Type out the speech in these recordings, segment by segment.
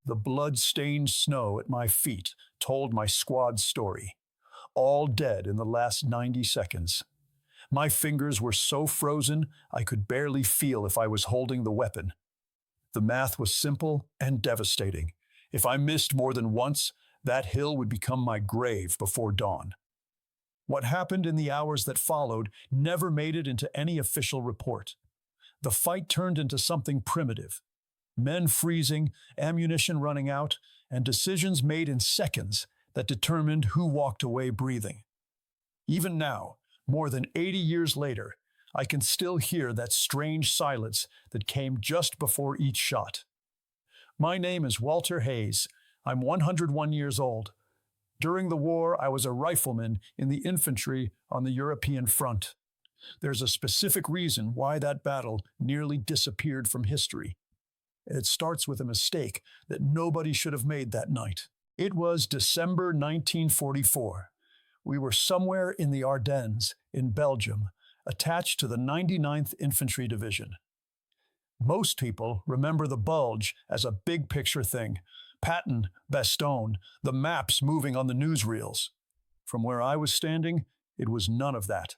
The blood-stained snow at my feet told my squad's story. All dead in the last 90 seconds. My fingers were so frozen I could barely feel if I was holding the weapon. The math was simple and devastating. If I missed more than once, that hill would become my grave before dawn. What happened in the hours that followed never made it into any official report. The fight turned into something primitive. Men freezing, ammunition running out, and decisions made in seconds that determined who walked away breathing. Even now, more than 80 years later, I can still hear that strange silence that came just before each shot. My name is Walter Hayes. I'm 101 years old. During the war, I was a rifleman in the infantry on the European front. There's a specific reason why that battle nearly disappeared from history. It starts with a mistake that nobody should have made that night. It was December 1944. We were somewhere in the Ardennes, in Belgium, attached to the 99th Infantry Division. Most people remember the Bulge as a big picture thing. Patton, Bastogne, the maps moving on the newsreels. From where I was standing, it was none of that.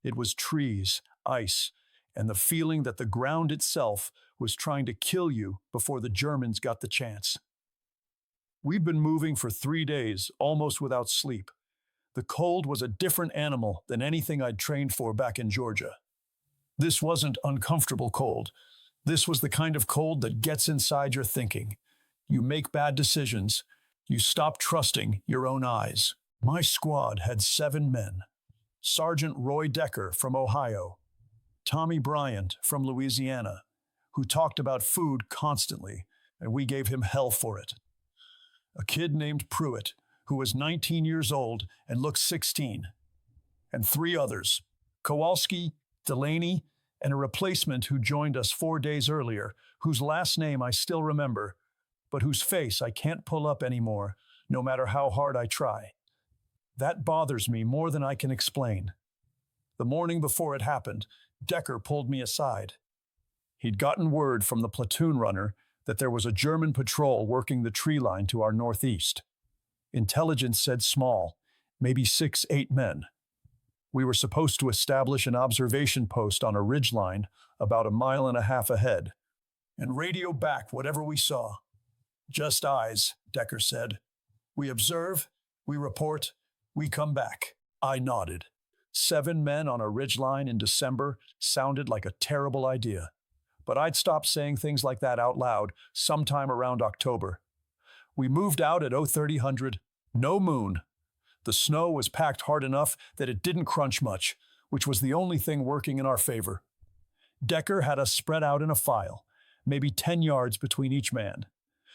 It was trees, ice, and the feeling that the ground itself was trying to kill you before the Germans got the chance. We'd been moving for 3 days, almost without sleep. The cold was a different animal than anything I'd trained for back in Georgia. This wasn't uncomfortable cold. This was the kind of cold that gets inside your thinking. You make bad decisions. You stop trusting your own eyes. My squad had 7 men. Sergeant Roy Decker from Ohio, Tommy Bryant from Louisiana, who talked about food constantly, and we gave him hell for it. A kid named Pruitt, who was 19 years old and looked 16. And 3 others, Kowalski, Delaney, and a replacement who joined us 4 days earlier, whose last name I still remember, but whose face I can't pull up anymore, no matter how hard I try. That bothers me more than I can explain. The morning before it happened, Decker pulled me aside. He'd gotten word from the platoon runner that there was a German patrol working the tree line to our northeast. Intelligence said small, maybe 6-8 men. We were supposed to establish an observation post on a ridgeline about 1.5 miles ahead, and radio back whatever we saw. Just eyes, Decker said. We observe, we report, we come back. I nodded. 7 men on a ridgeline in December sounded like a terrible idea. But I'd stopped saying things like that out loud sometime around October. We moved out at 0300, no moon. The snow was packed hard enough that it didn't crunch much, which was the only thing working in our favor. Decker had us spread out in a file, maybe 10 yards between each man.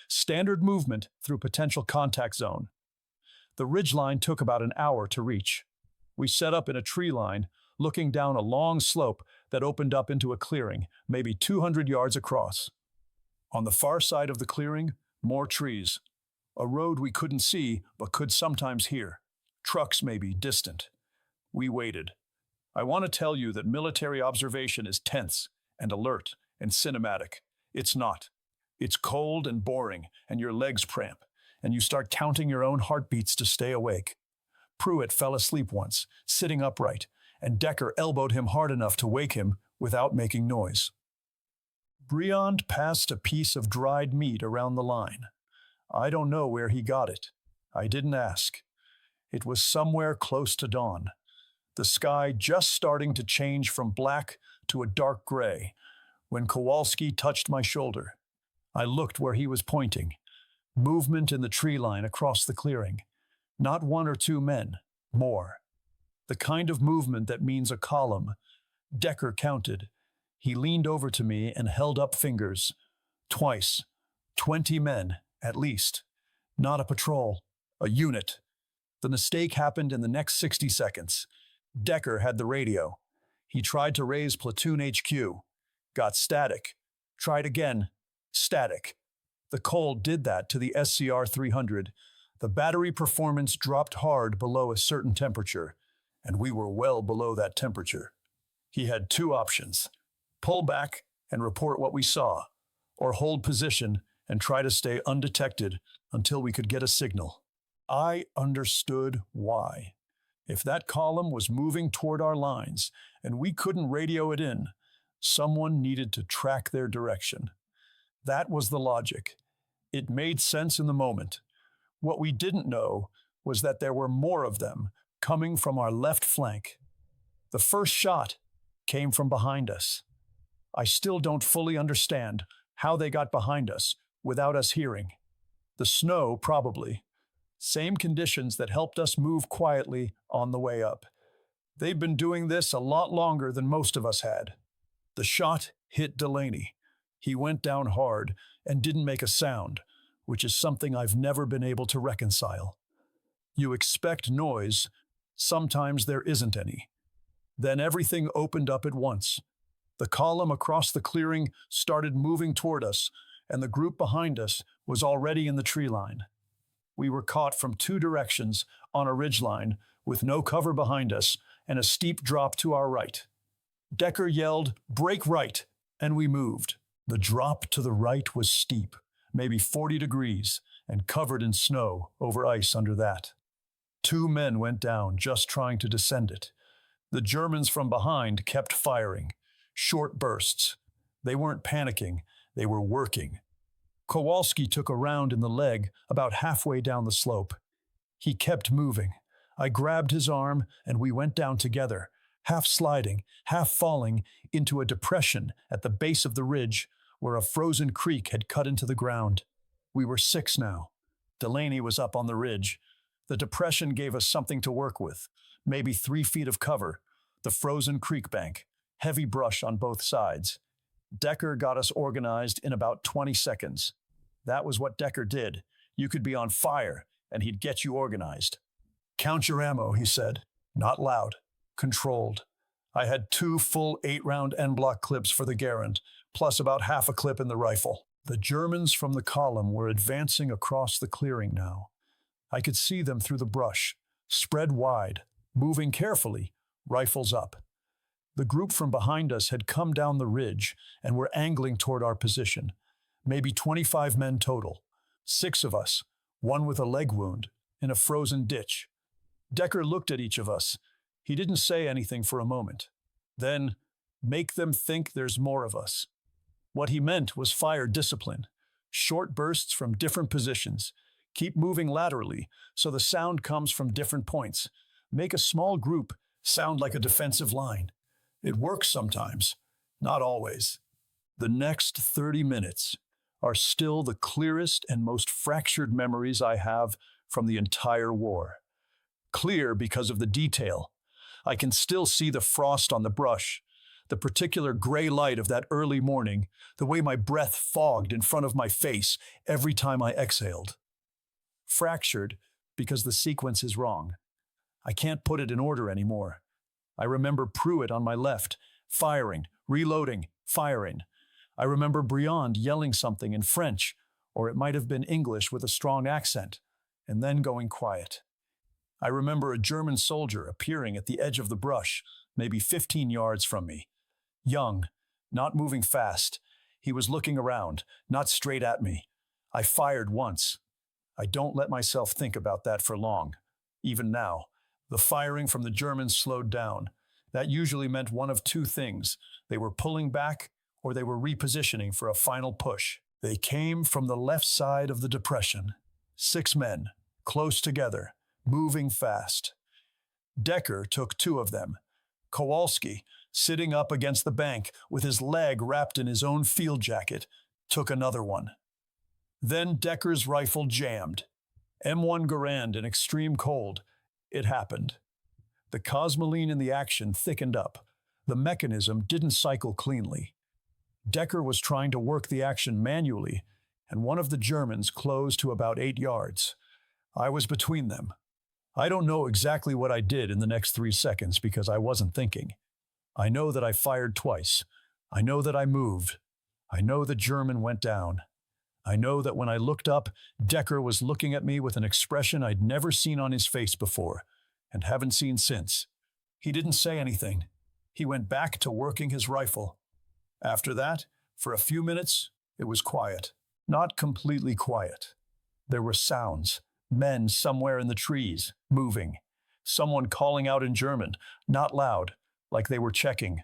Standard movement through potential contact zone. The ridgeline took about an hour to reach. We set up in a tree line, looking down a long slope that opened up into a clearing, maybe 200 yards across. On the far side of the clearing, more trees. A road we couldn't see, but could sometimes hear. Trucks maybe, distant. We waited. I want to tell you that military observation is tense and alert and cinematic. It's not. It's cold and boring, and your legs cramp, and you start counting your own heartbeats to stay awake. Pruitt fell asleep once, sitting upright, and Decker elbowed him hard enough to wake him without making noise. Briand passed a piece of dried meat around the line. I don't know where he got it. I didn't ask. It was somewhere close to dawn. The sky just starting to change from black to a dark gray, when Kowalski touched my shoulder. I looked where he was pointing. Movement in the tree line across the clearing. Not 1 or 2 men, more. The kind of movement that means a column. Decker counted. He leaned over to me and held up fingers. Twice. 20 men, at least. Not a patrol. A unit. The mistake happened in the next 60 seconds. Decker had the radio. He tried to raise platoon HQ. Got static. Tried again. Static. The cold did that to the SCR 300. The battery performance dropped hard below a certain temperature, and we were well below that temperature. He had 2 options: pull back and report what we saw, or hold position and try to stay undetected until we could get a signal. I understood why. If that column was moving toward our lines and we couldn't radio it in, someone needed to track their direction. That was the logic. It made sense in the moment. What we didn't know was that there were more of them coming from our left flank. The first shot came from behind us. I still don't fully understand how they got behind us without us hearing. The snow, probably. Same conditions that helped us move quietly on the way up. They'd been doing this a lot longer than most of us had. The shot hit Delaney. He went down hard and didn't make a sound, which is something I've never been able to reconcile. You expect noise, sometimes there isn't any. Then everything opened up at once. The column across the clearing started moving toward us, and the group behind us was already in the tree line. We were caught from two directions on a ridgeline with no cover behind us and a steep drop to our right. Decker yelled, "Break right," and we moved. The drop to the right was steep, maybe 40 degrees, and covered in snow over ice under that. 2 men went down just trying to descend it. The Germans from behind kept firing. Short bursts. They weren't panicking, they were working. Kowalski took a round in the leg about halfway down the slope. He kept moving. I grabbed his arm and we went down together, half sliding, half falling into a depression at the base of the ridge where a frozen creek had cut into the ground. We were 6 now. Delaney was up on the ridge. The depression gave us something to work with, maybe 3 feet of cover, the frozen creek bank, heavy brush on both sides. Decker got us organized in about 20 seconds. That was what Decker did. You could be on fire, and he'd get you organized. "Count your ammo," he said. Not loud, controlled. I had 2 full 8-round en-bloc clips for the Garand, plus about half a clip in the rifle. The Germans from the column were advancing across the clearing now. I could see them through the brush, spread wide, moving carefully, rifles up. The group from behind us had come down the ridge and were angling toward our position. Maybe 25 men total. 6 of us, 1 with a leg wound, in a frozen ditch. Decker looked at each of us. He didn't say anything for a moment. Then, "Make them think there's more of us." What he meant was fire discipline. Short bursts from different positions. Keep moving laterally so the sound comes from different points. Make a small group sound like a defensive line. It works sometimes, not always. The next 30 minutes are still the clearest and most fractured memories I have from the entire war. Clear because of the detail. I can still see the frost on the brush, the particular gray light of that early morning, the way my breath fogged in front of my face every time I exhaled. Fractured because the sequence is wrong. I can't put it in order anymore. I remember Pruitt on my left, firing, reloading, firing. I remember Briand yelling something in French, or it might have been English with a strong accent, and then going quiet. I remember a German soldier appearing at the edge of the brush, maybe 15 yards from me. Young, not moving fast. He was looking around, not straight at me. I fired once. I don't let myself think about that for long. Even now, the firing from the Germans slowed down. That usually meant one of 2 things. They were pulling back or they were repositioning for a final push. They came from the left side of the depression. 6 men, close together, moving fast. Decker took 2 of them. Kowalski, sitting up against the bank with his leg wrapped in his own field jacket, took another one. Then Decker's rifle jammed. M1 Garand in extreme cold. It happened. The cosmoline in the action thickened up. The mechanism didn't cycle cleanly. Decker was trying to work the action manually, and one of the Germans closed to about 8 yards. I was between them. I don't know exactly what I did in the next 3 seconds because I wasn't thinking. I know that I fired twice. I know that I moved. I know the German went down. I know that when I looked up, Decker was looking at me with an expression I'd never seen on his face before, and haven't seen since. He didn't say anything. He went back to working his rifle. After that, for a few minutes, it was quiet. Not completely quiet. There were sounds, men somewhere in the trees, moving. Someone calling out in German, not loud, like they were checking.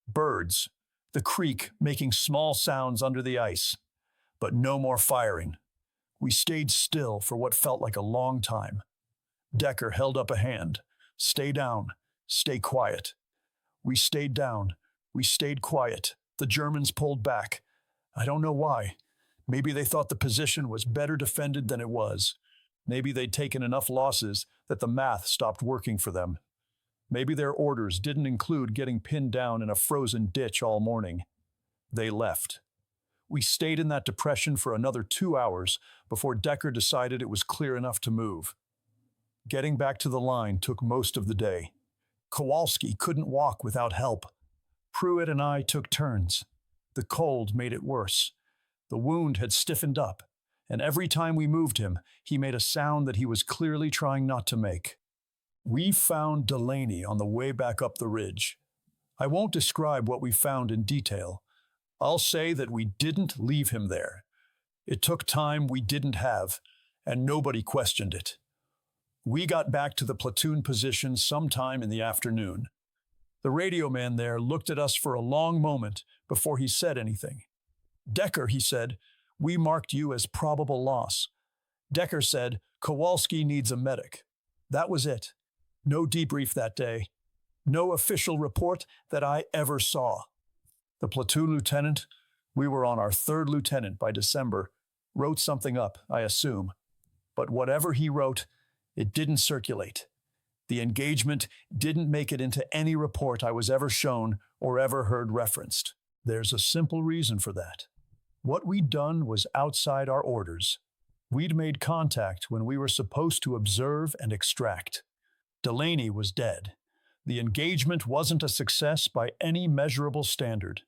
Birds, the creek making small sounds under the ice. But no more firing. We stayed still for what felt like a long time. Decker held up a hand. Stay down. Stay quiet. We stayed down. We stayed quiet. The Germans pulled back. I don't know why. Maybe they thought the position was better defended than it was. Maybe they'd taken enough losses that the math stopped working for them. Maybe their orders didn't include getting pinned down in a frozen ditch all morning. They left. We stayed in that depression for another 2 hours before Decker decided it was clear enough to move. Getting back to the line took most of the day. Kowalski couldn't walk without help. Pruitt and I took turns. The cold made it worse. The wound had stiffened up, and every time we moved him, he made a sound that he was clearly trying not to make. We found Delaney on the way back up the ridge. I won't describe what we found in detail. I'll say that we didn't leave him there. It took time we didn't have, and nobody questioned it. We got back to the platoon position sometime in the afternoon. The radio man there looked at us for a long moment before he said anything. Decker, he said, we marked you as probable loss. Decker said, Kowalski needs a medic. That was it. No debrief that day. No official report that I ever saw. The platoon lieutenant, we were on our third lieutenant by December, wrote something up, I assume. But whatever he wrote, it didn't circulate. The engagement didn't make it into any report I was ever shown or ever heard referenced. There's a simple reason for that. What we'd done was outside our orders. We'd made contact when we were supposed to observe and extract. Delaney was dead. The engagement wasn't a success by any measurable standard.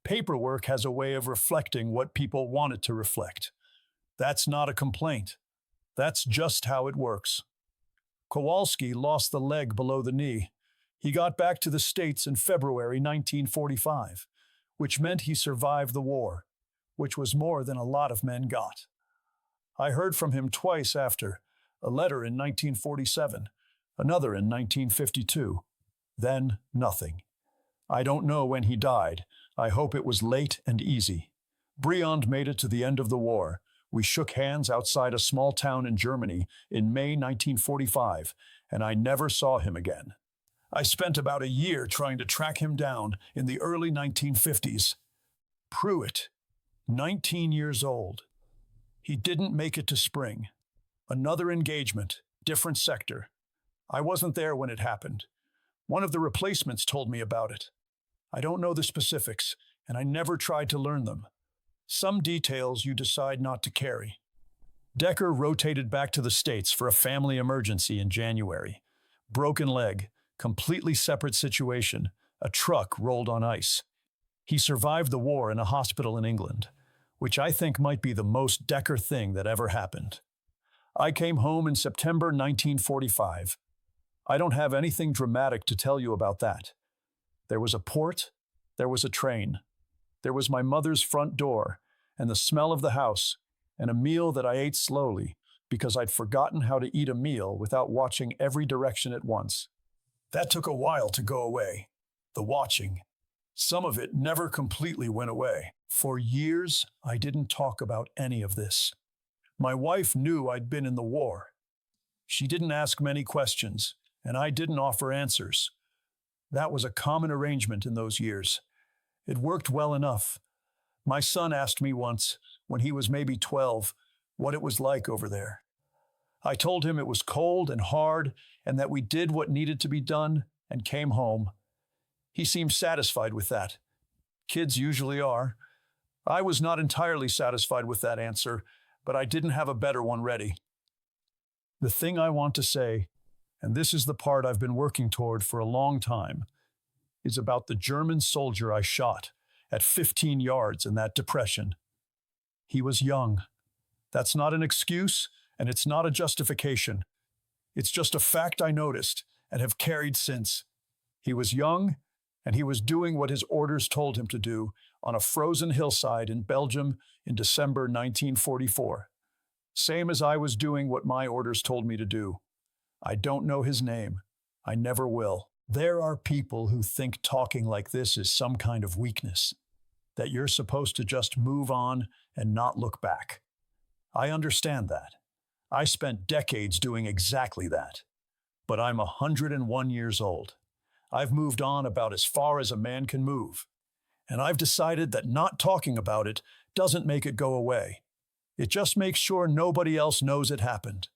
Paperwork has a way of reflecting what people want it to reflect. That's not a complaint. That's just how it works. Kowalski lost the leg below the knee. He got back to the States in February 1945, which meant he survived the war, which was more than a lot of men got. I heard from him twice after, a letter in 1947, another in 1952. Then nothing. I don't know when he died. I hope it was late and easy. Briand made it to the end of the war. We shook hands outside a small town in Germany in May 1945, and I never saw him again. I spent about a year trying to track him down in the early 1950s. Pruitt, 19 years old. He didn't make it to spring. Another engagement, different sector. I wasn't there when it happened. One of the replacements told me about it. I don't know the specifics, and I never tried to learn them. Some details you decide not to carry. Decker rotated back to the States for a family emergency in January. Broken leg, completely separate situation. A truck rolled on ice. He survived the war in a hospital in England, which I think might be the most Decker thing that ever happened. I came home in September 1945. I don't have anything dramatic to tell you about that. There was a port, there was a train. There was my mother's front door, and the smell of the house, and a meal that I ate slowly because I'd forgotten how to eat a meal without watching every direction at once. That took a while to go away, the watching. Some of it never completely went away. For years, I didn't talk about any of this. My wife knew I'd been in the war. She didn't ask many questions, and I didn't offer answers. That was a common arrangement in those years. It worked well enough. My son asked me once, when he was maybe 12, what it was like over there. I told him it was cold and hard and that we did what needed to be done and came home. He seemed satisfied with that. Kids usually are. I was not entirely satisfied with that answer, but I didn't have a better one ready. The thing I want to say, and this is the part I've been working toward for a long time, is about the German soldier I shot at 15 yards in that depression. He was young. That's not an excuse, and it's not a justification. It's just a fact I noticed and have carried since. He was young, and he was doing what his orders told him to do on a frozen hillside in Belgium in December 1944. Same as I was doing what my orders told me to do. I don't know his name. I never will. There are people who think talking like this is some kind of weakness, that you're supposed to just move on and not look back. I understand that. I spent decades doing exactly that. But I'm 101 years old. I've moved on about as far as a man can move. And I've decided that not talking about it doesn't make it go away. It just makes sure nobody else knows it happened.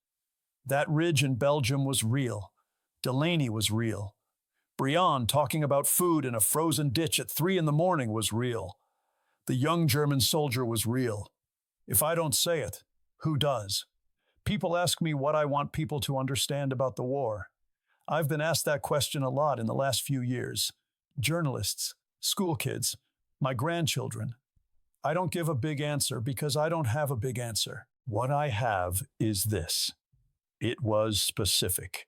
That ridge in Belgium was real. Delaney was real. Briand talking about food in a frozen ditch at 3 in the morning was real. The young German soldier was real. If I don't say it, who does? People ask me what I want people to understand about the war. I've been asked that question a lot in the last few years. Journalists, school kids, my grandchildren. I don't give a big answer because I don't have a big answer. What I have is this. It was specific.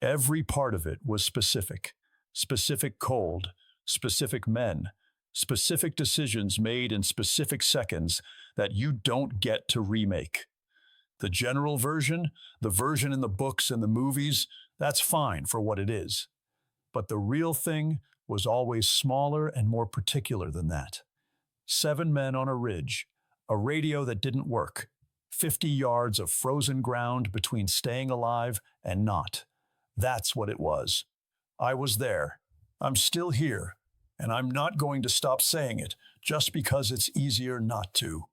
Every part of it was specific. Specific cold, specific men, specific decisions made in specific seconds that you don't get to remake. The general version, the version in the books and the movies, that's fine for what it is. But the real thing was always smaller and more particular than that. 7 men on a ridge, a radio that didn't work, 50 yards of frozen ground between staying alive and not. That's what it was. I was there. I'm still here, and I'm not going to stop saying it just because it's easier not to.